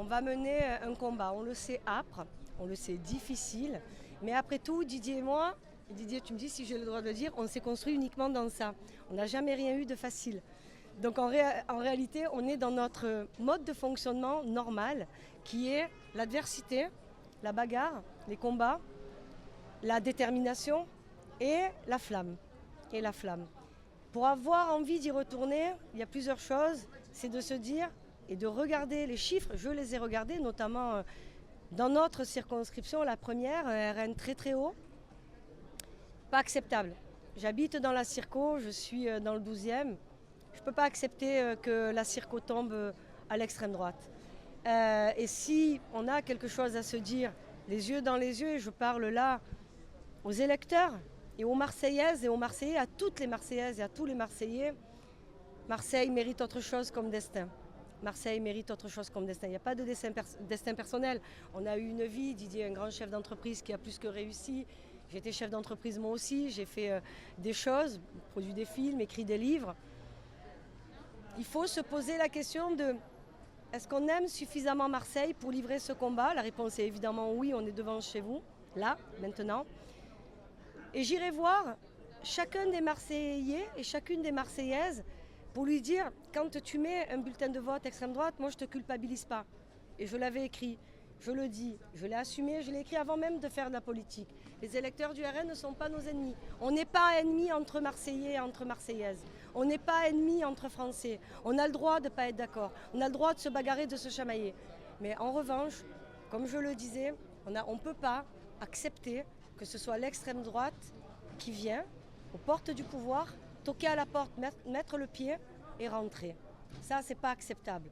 on va mener un combat. On le sait âpre, on le sait difficile, mais après tout, Didier et moi, Didier, tu me dis si j'ai le droit de le dire, on s'est construit uniquement dans ça. On n'a jamais rien eu de facile. Donc en réalité, on est dans notre mode de fonctionnement normal, qui est l'adversité, la bagarre, les combats, la détermination et la flamme. Et la flamme. Pour avoir envie d'y retourner, il y a plusieurs choses. C'est de se dire et de regarder les chiffres. Je les ai regardés, notamment dans notre circonscription, la première, RN très très haut. Pas acceptable. J'habite dans la circo, je suis dans le 12e. Je ne peux pas accepter que la circo tombe à l'extrême droite. Et si on a quelque chose à se dire, les yeux dans les yeux, et je parle là aux électeurs et aux Marseillaises et aux Marseillais, à toutes les Marseillaises et à tous les Marseillais, Marseille mérite autre chose comme destin. Marseille mérite autre chose comme destin. Il n'y a pas de destin personnel. On a eu une vie, Didier, un grand chef d'entreprise qui a plus que réussi. J'ai été chef d'entreprise moi aussi, j'ai fait des choses, produit des films, écrit des livres. Il faut se poser la question de est-ce qu'on aime suffisamment Marseille pour livrer ce combat? La réponse est évidemment oui, on est devant chez vous, là, maintenant. Et j'irai voir chacun des Marseillais et chacune des Marseillaises pour lui dire, quand tu mets un bulletin de vote extrême droite, moi je ne te culpabilise pas. Et je l'avais écrit, je le dis, je l'ai assumé, je l'ai écrit avant même de faire de la politique. Les électeurs du RN ne sont pas nos ennemis. On n'est pas ennemis entre Marseillais et entre Marseillaises. On n'est pas ennemis entre Français. On a le droit de ne pas être d'accord. On a le droit de se bagarrer, de se chamailler. Mais en revanche, comme je le disais, on ne peut pas accepter que ce soit l'extrême droite qui vient aux portes du pouvoir, toquer à la porte, mettre le pied et rentrer. Ça, c'est pas acceptable.